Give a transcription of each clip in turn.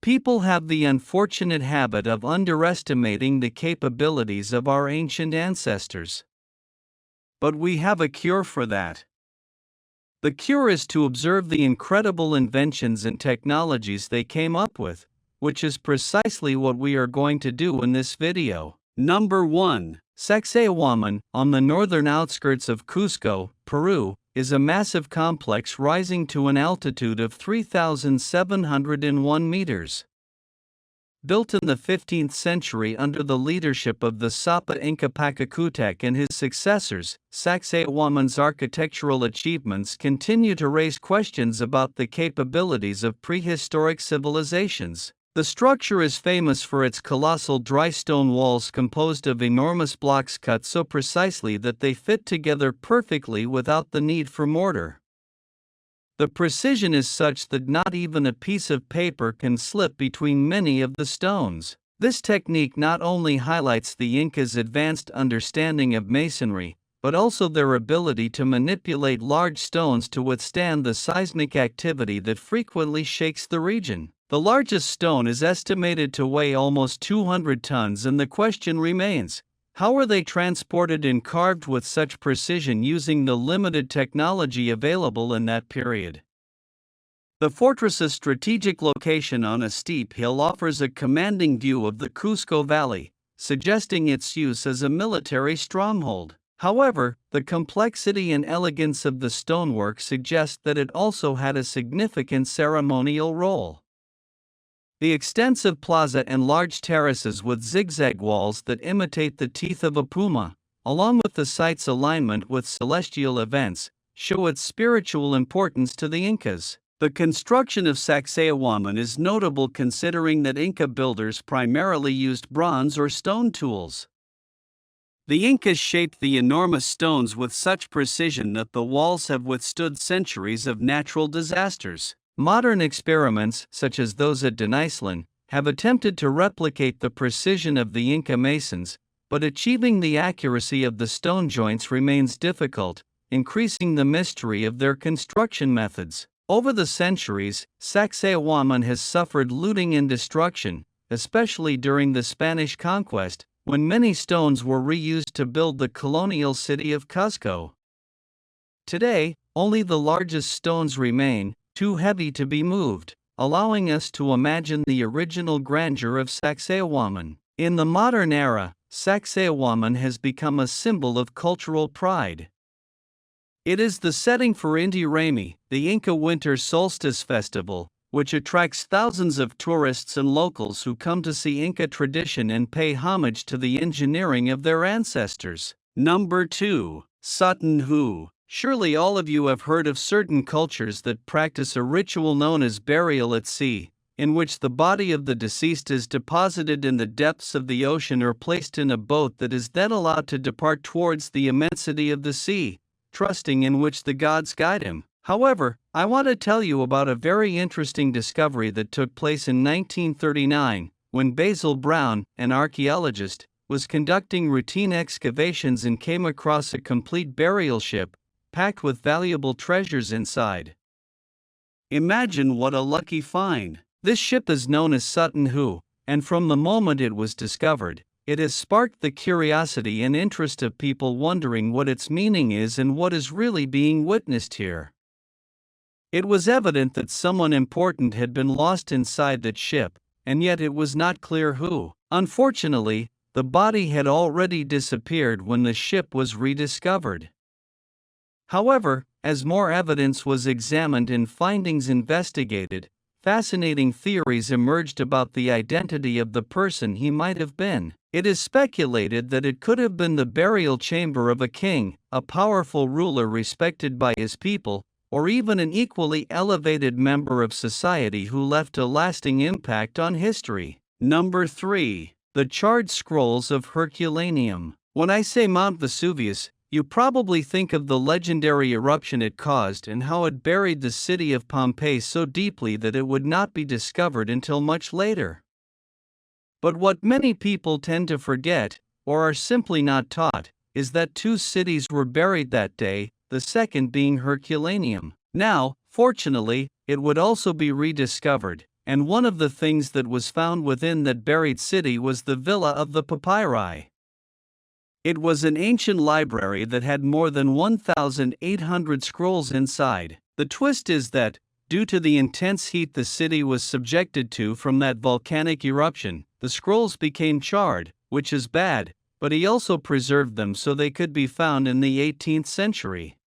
People have the unfortunate habit of underestimating the capabilities of our ancient ancestors. But we have a cure for that. The cure is to observe the incredible inventions and technologies they came up with, which is precisely what we are going to do in this video. Number 1. Sacsayhuaman, on the northern outskirts of Cusco, Peru, is a massive complex rising to an altitude of 3,701 meters. Built in the 15th century under the leadership of the Sapa Inca Pakakutec and his successors, Sacsayhuaman's architectural achievements continue to raise questions about the capabilities of prehistoric civilizations. The structure is famous for its colossal dry stone walls composed of enormous blocks cut so precisely that they fit together perfectly without the need for mortar. The precision is such that not even a piece of paper can slip between many of the stones. This technique not only highlights the Incas' advanced understanding of masonry, but also their ability to manipulate large stones to withstand the seismic activity that frequently shakes the region. The largest stone is estimated to weigh almost 200 tons, and the question remains, how are they transported and carved with such precision using the limited technology available in that period? The fortress's strategic location on a steep hill offers a commanding view of the Cusco Valley, suggesting its use as a military stronghold. However, the complexity and elegance of the stonework suggest that it also had a significant ceremonial role. The extensive plaza and large terraces with zigzag walls that imitate the teeth of a puma, along with the site's alignment with celestial events, show its spiritual importance to the Incas. The construction of Sacsayhuaman is notable considering that Inca builders primarily used bronze or stone tools. The Incas shaped the enormous stones with such precision that the walls have withstood centuries of natural disasters. Modern experiments, such as those at Denizli, have attempted to replicate the precision of the Inca masons, but achieving the accuracy of the stone joints remains difficult, increasing the mystery of their construction methods. Over the centuries, Sacsayhuaman has suffered looting and destruction, especially during the Spanish conquest, when many stones were reused to build the colonial city of Cusco. Today, only the largest stones remain, too heavy to be moved, allowing us to imagine the original grandeur of Sacsayhuaman. In the modern era, Sacsayhuaman has become a symbol of cultural pride. It is the setting for Inti Raymi, the Inca Winter Solstice Festival, which attracts thousands of tourists and locals who come to see Inca tradition and pay homage to the engineering of their ancestors. Number 2. Sutton. Surely all of you have heard of certain cultures that practice a ritual known as burial at sea, in which the body of the deceased is deposited in the depths of the ocean or placed in a boat that is then allowed to depart towards the immensity of the sea, trusting in which the gods guide him. However, I want to tell you about a very interesting discovery that took place in 1939, when Basil Brown, an archaeologist, was conducting routine excavations and came across a complete burial ship, packed with valuable treasures inside. Imagine what a lucky find! This ship is known as Sutton, and from the moment it was discovered, it has sparked the curiosity and interest of people wondering what its meaning is and what is really being witnessed here. It was evident that someone important had been lost inside that ship, and yet it was not clear who. Unfortunately, the body had already disappeared when the ship was rediscovered. However, as more evidence was examined and findings investigated, fascinating theories emerged about the identity of the person he might have been. It is speculated that it could have been the burial chamber of a king, a powerful ruler respected by his people, or even an equally elevated member of society who left a lasting impact on history. Number 3. The Charred Scrolls of Herculaneum. When I say Mount Vesuvius, you probably think of the legendary eruption it caused and how it buried the city of Pompeii so deeply that it would not be discovered until much later. But what many people tend to forget, or are simply not taught, is that two cities were buried that day, the second being Herculaneum. Now, fortunately, it would also be rediscovered, and one of the things that was found within that buried city was the Villa of the Papyri. It was an ancient library that had more than 1,800 scrolls inside. The twist is that, due to the intense heat the city was subjected to from that volcanic eruption, the scrolls became charred, which is bad, but he also preserved them so they could be found in the 18th century.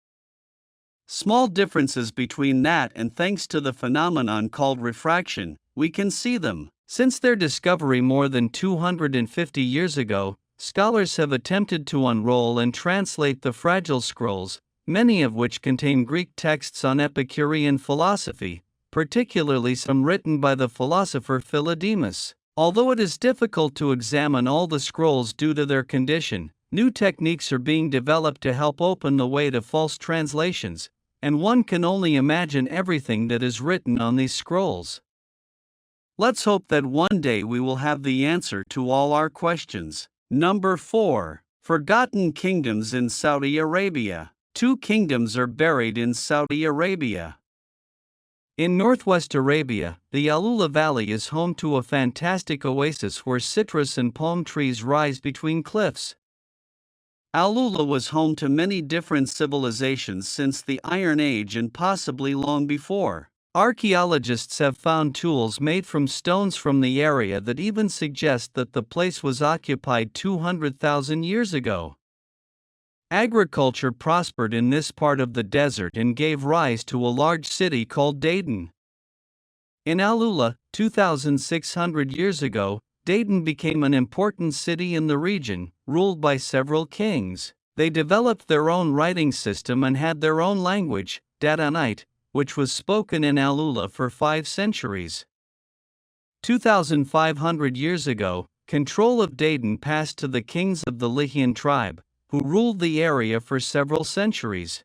Small differences between that and thanks to the phenomenon called refraction, we can see them. Since their discovery more than 250 years ago, scholars have attempted to unroll and translate the fragile scrolls, many of which contain Greek texts on Epicurean philosophy, particularly some written by the philosopher Philodemus. Although it is difficult to examine all the scrolls due to their condition, new techniques are being developed to help open the way to false translations, and one can only imagine everything that is written on these scrolls. Let's hope that one day we will have the answer to all our questions. Number 4. Forgotten Kingdoms in Saudi Arabia. 2 kingdoms are buried in Saudi Arabia. In northwest Arabia, the Alula Valley is home to a fantastic oasis where citrus and palm trees rise between cliffs. Alula was home to many different civilizations since the Iron Age and possibly long before. Archaeologists have found tools made from stones from the area that even suggest that the place was occupied 200,000 years ago. Agriculture prospered in this part of the desert and gave rise to a large city called Dayton. In Alula, 2,600 years ago, Dayton became an important city in the region, ruled by several kings. They developed their own writing system and had their own language, Dadanite, which was spoken in Alula for 5 centuries. 2,500 years ago, control of Dayton passed to the kings of the Lihian tribe, who ruled the area for several centuries.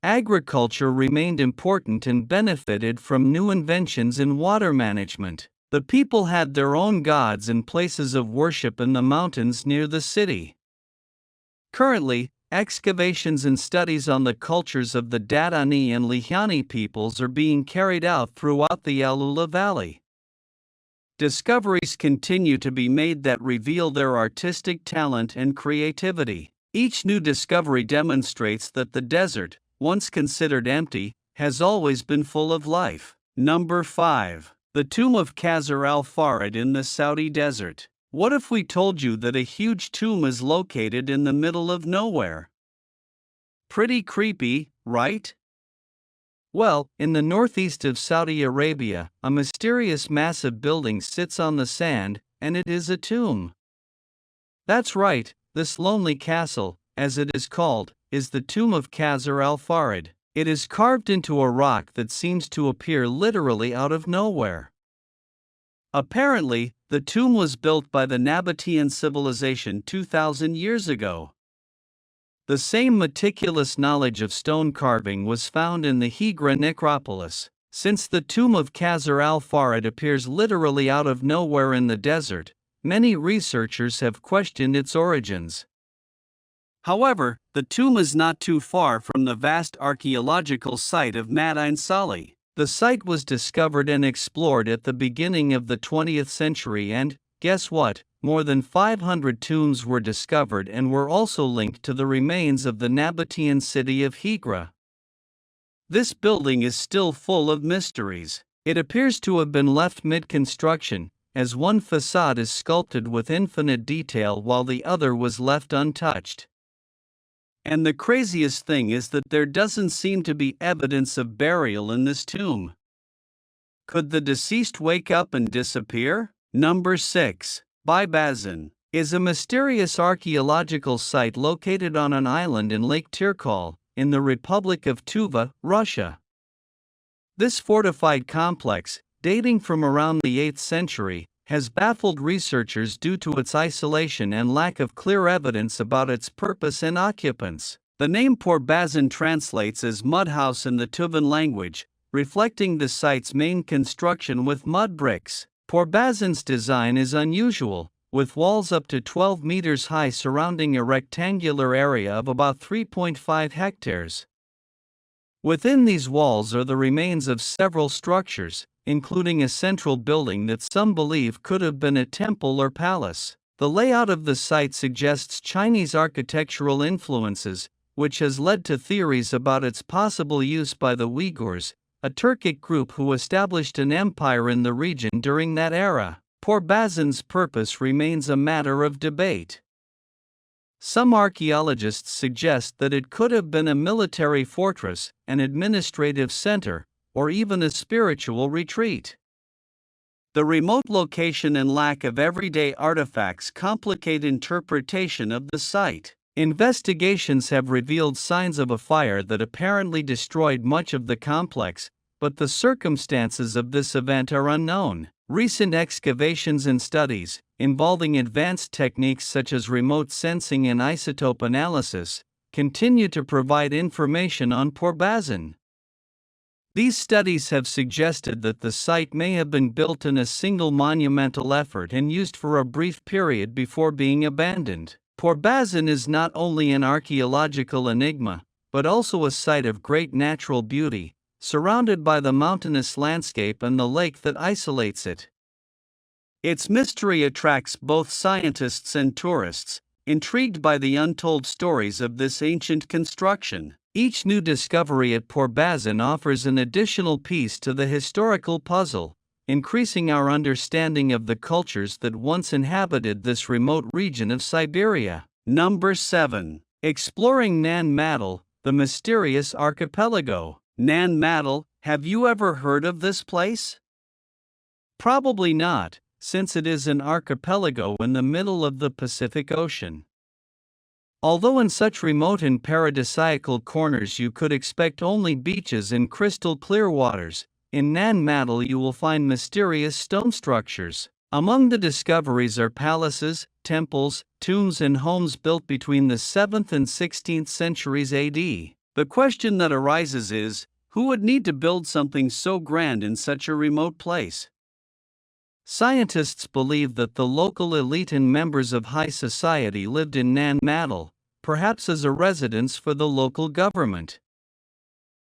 Agriculture remained important and benefited from new inventions in water management. The people had their own gods and places of worship in the mountains near the city. Currently, excavations and studies on the cultures of the Dadani and Lihiani peoples are being carried out throughout the Alula Valley. Discoveries continue to be made that reveal their artistic talent and creativity. Each new discovery demonstrates that the desert, once considered empty, has always been full of life. Number 5. The tomb of Khazar al-Farid in the Saudi desert. What if we told you that a huge tomb is located in the middle of nowhere? Pretty creepy, right? Well, in the northeast of Saudi Arabia, a mysterious massive building sits on the sand, and it is a tomb. That's right, this lonely castle, as it is called, is the tomb of Khazar al-Farid. It is carved into a rock that seems to appear literally out of nowhere. Apparently, the tomb was built by the Nabatean civilization 2,000 years ago. The same meticulous knowledge of stone carving was found in the Hijra necropolis. Since the tomb of Khazar al-Farid appears literally out of nowhere in the desert, many researchers have questioned its origins. However, the tomb is not too far from the vast archaeological site of Madain Salih. The site was discovered and explored at the beginning of the 20th century and, guess what? More than 500 tombs were discovered and were also linked to the remains of the Nabatean city of Hijra. This building is still full of mysteries. It appears to have been left mid-construction, as one facade is sculpted with infinite detail while the other was left untouched. And the craziest thing is that there doesn't seem to be evidence of burial in this tomb. Could the deceased wake up and disappear? Number 6. Baibazin is a mysterious archaeological site located on an island in Lake Tyrkol, in the Republic of Tuva, Russia. This fortified complex, dating from around the 8th century, has baffled researchers due to its isolation and lack of clear evidence about its purpose and occupants. The name Porbazin translates as mud house in the Tuvan language, reflecting the site's main construction with mud bricks. Porbazin's design is unusual, with walls up to 12 meters high surrounding a rectangular area of about 3.5 hectares. Within these walls are the remains of several structures, including a central building that some believe could have been a temple or palace. The layout of the site suggests Chinese architectural influences, which has led to theories about its possible use by the Uyghurs, a Turkic group who established an empire in the region during that era. Porbazan's purpose remains a matter of debate. Some archaeologists suggest that it could have been a military fortress, an administrative center, or even a spiritual retreat. The remote location and lack of everyday artifacts complicate interpretation of the site. Investigations have revealed signs of a fire that apparently destroyed much of the complex, but the circumstances of this event are unknown. Recent excavations and studies, involving advanced techniques such as remote sensing and isotope analysis, continue to provide information on Porbazan. These studies have suggested that the site may have been built in a single monumental effort and used for a brief period before being abandoned. Porbazan is not only an archaeological enigma, but also a site of great natural beauty, surrounded by the mountainous landscape and the lake that isolates it. Its mystery attracts both scientists and tourists, intrigued by the untold stories of this ancient construction. Each new discovery at Porbazan offers an additional piece to the historical puzzle, increasing our understanding of the cultures that once inhabited this remote region of Siberia. Number 7. Exploring Nan Madol, the mysterious archipelago. Nan Madol, have you ever heard of this place? Probably not, since it is an archipelago in the middle of the Pacific Ocean. Although in such remote and paradisiacal corners you could expect only beaches and crystal clear waters, in Nan Madol you will find mysterious stone structures. Among the discoveries are palaces, temples, tombs and homes built between the 7th and 16th centuries AD. The question that arises is, who would need to build something so grand in such a remote place? Scientists believe that the local elite and members of high society lived in Nan Madol, perhaps as a residence for the local government.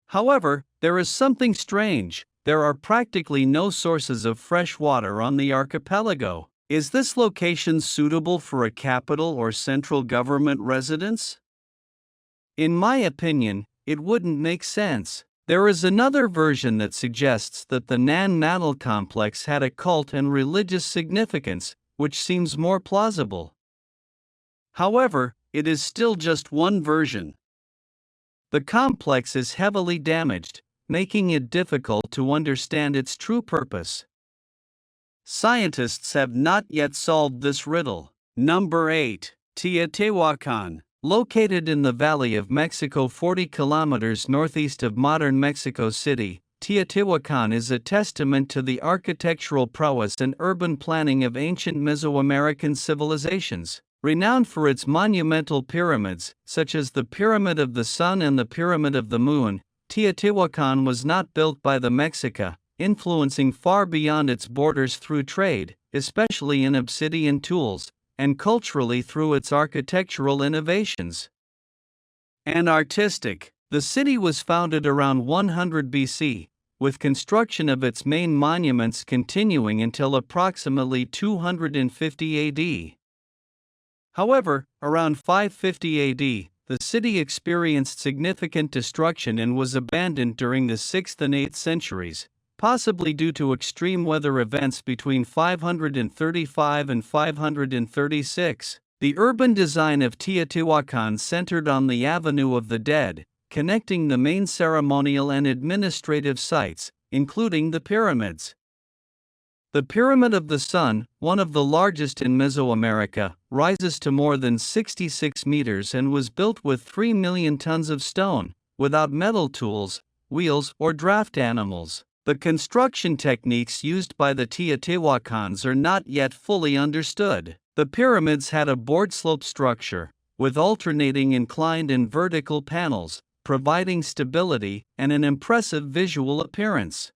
However, there is something strange. There are practically no sources of fresh water on the archipelago. Is this location suitable for a capital or central government residence? In my opinion, it wouldn't make sense. There is another version that suggests that the Nan Madol complex had a cult and religious significance, which seems more plausible. However, it is still just one version. The complex is heavily damaged, making it difficult to understand its true purpose. Scientists have not yet solved this riddle. Number 8. Teotihuacan. Located in the Valley of Mexico 40 kilometers northeast of modern Mexico City, Teotihuacan is a testament to the architectural prowess and urban planning of ancient Mesoamerican civilizations. Renowned for its monumental pyramids, such as the Pyramid of the Sun and the Pyramid of the Moon, Teotihuacan was not built by the Mexica, influencing far beyond its borders through trade, especially in obsidian tools, and culturally through its architectural innovations. And artistic, the city was founded around 100 BC, with construction of its main monuments continuing until approximately 250 AD. However, around 550 AD, the city experienced significant destruction and was abandoned during the 6th and 8th centuries, possibly due to extreme weather events between 535 and 536. The urban design of Teotihuacan centered on the Avenue of the Dead, connecting the main ceremonial and administrative sites, including the pyramids. The Pyramid of the Sun, one of the largest in Mesoamerica, rises to more than 66 meters and was built with 3 million tons of stone, without metal tools, wheels, or draft animals. The construction techniques used by the Teotihuacans are not yet fully understood. The pyramids had a board slope structure, with alternating inclined and vertical panels, providing stability and an impressive visual appearance.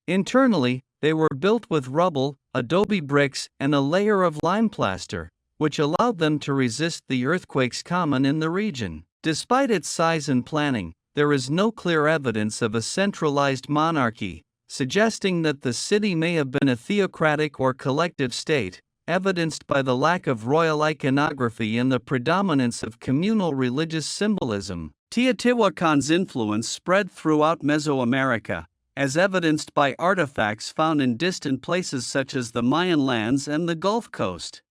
Internally, they were built with rubble, adobe bricks, and a layer of lime plaster, which allowed them to resist the earthquakes common in the region. Despite its size and planning, there is no clear evidence of a centralized monarchy, suggesting that the city may have been a theocratic or collective state, evidenced by the lack of royal iconography and the predominance of communal religious symbolism. Teotihuacan's influence spread throughout Mesoamerica, as evidenced by artifacts found in distant places such as the Mayan lands and the Gulf Coast.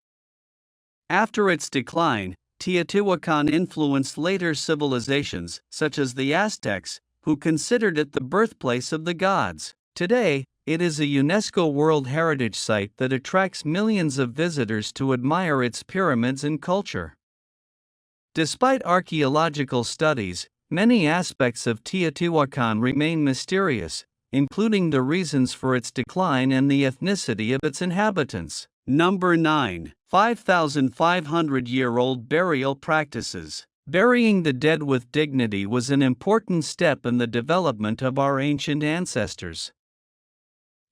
After its decline, Teotihuacan influenced later civilizations, such as the Aztecs, who considered it the birthplace of the gods. Today, it is a UNESCO World Heritage Site that attracts millions of visitors to admire its pyramids and culture. Despite archaeological studies, many aspects of Teotihuacan remain mysterious, including the reasons for its decline and the ethnicity of its inhabitants. Number 9. 5,500-year-old burial practices. Burying the dead with dignity was an important step in the development of our ancient ancestors.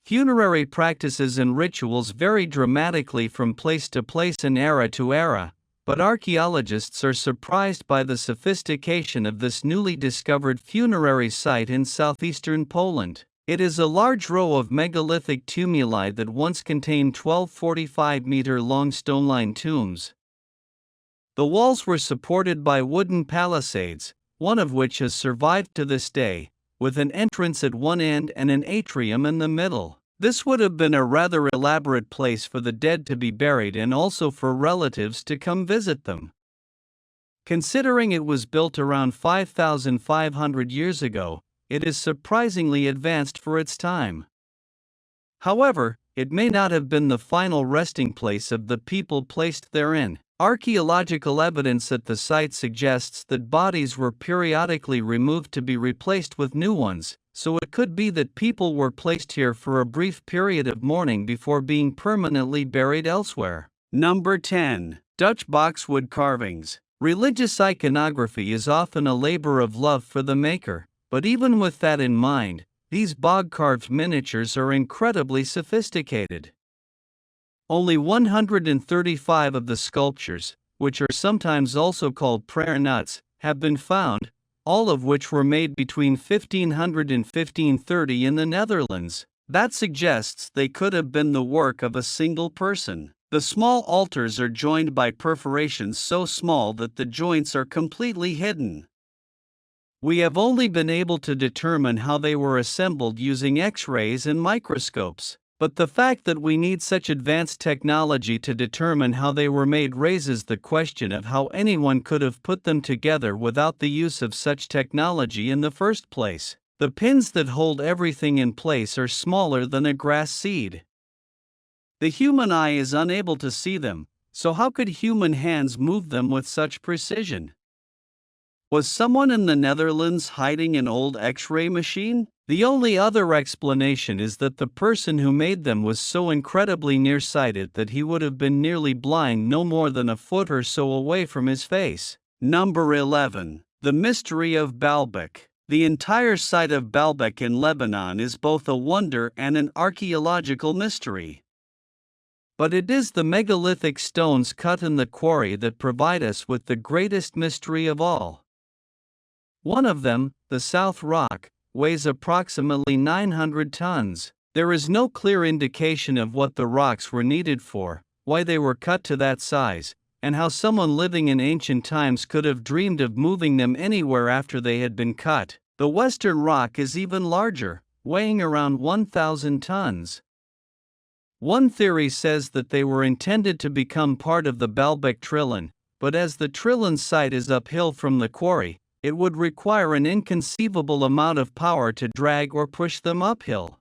Funerary practices and rituals vary dramatically from place to place and era to era, but archaeologists are surprised by the sophistication of this newly discovered funerary site in southeastern Poland. It is a large row of megalithic tumuli that once contained 12 45-meter-long stone-lined tombs. The walls were supported by wooden palisades, one of which has survived to this day, with an entrance at one end and an atrium in the middle. This would have been a rather elaborate place for the dead to be buried and also for relatives to come visit them. Considering it was built around 5,500 years ago, it is surprisingly advanced for its time. However, it may not have been the final resting place of the people placed therein. Archaeological evidence at the site suggests that bodies were periodically removed to be replaced with new ones, so it could be that people were placed here for a brief period of mourning before being permanently buried elsewhere. Number 10. Dutch boxwood carvings. Religious iconography is often a labor of love for the maker, but even with that in mind, these bog-carved miniatures are incredibly sophisticated. Only 135 of the sculptures, which are sometimes also called prayer nuts, have been found, all of which were made between 1500 and 1530 in the Netherlands. That suggests they could have been the work of a single person. The small altars are joined by perforations so small that the joints are completely hidden. We have only been able to determine how they were assembled using X-rays and microscopes. But the fact that we need such advanced technology to determine how they were made raises the question of how anyone could have put them together without the use of such technology in the first place. The pins that hold everything in place are smaller than a grass seed. The human eye is unable to see them, so how could human hands move them with such precision? Was someone in the Netherlands hiding an old X-ray machine? The only other explanation is that the person who made them was so incredibly nearsighted that he would have been nearly blind no more than a foot or so away from his face. Number 11. The mystery of Baalbek. The entire site of Baalbek in Lebanon is both a wonder and an archaeological mystery. But it is the megalithic stones cut in the quarry that provide us with the greatest mystery of all. One of them, the South Rock, weighs approximately 900 tons. There is no clear indication of what the rocks were needed for, why they were cut to that size, and how someone living in ancient times could have dreamed of moving them anywhere after they had been cut. The Western Rock is even larger, weighing around 1,000 tons. One theory says that they were intended to become part of the Baalbek Trilon, but as the Trilon site is uphill from the quarry, it would require an inconceivable amount of power to drag or push them uphill.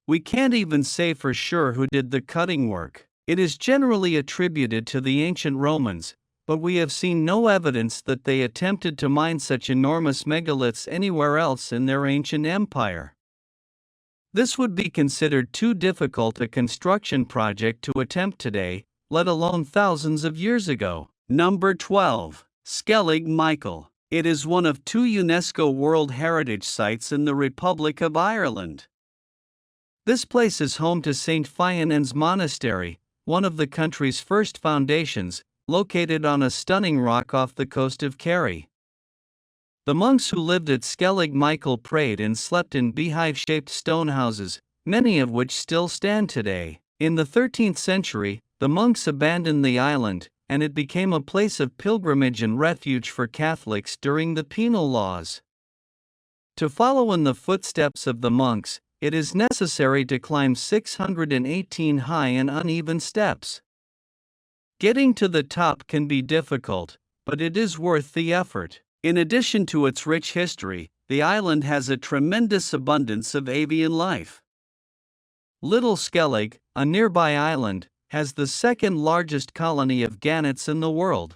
We can't even say for sure who did the cutting work. It is generally attributed to the ancient Romans, but we have seen no evidence that they attempted to mine such enormous megaliths anywhere else in their ancient empire. This would be considered too difficult a construction project to attempt today, let alone thousands of years ago. Number 12. Skellig Michael. It is one of 2 UNESCO World Heritage Sites in the Republic of Ireland. This place is home to St. Fionnan's Monastery, one of the country's first foundations, located on a stunning rock off the coast of Kerry. The monks who lived at Skellig Michael prayed and slept in beehive-shaped stone houses, many of which still stand today. In the 13th century, the monks abandoned the island, and it became a place of pilgrimage and refuge for Catholics during the penal laws. To follow in the footsteps of the monks, it is necessary to climb 618 high and uneven steps. Getting to the top can be difficult, but it is worth the effort. In addition to its rich history, the island has a tremendous abundance of avian life. Little Skellig, a nearby island, has the second largest colony of gannets in the world.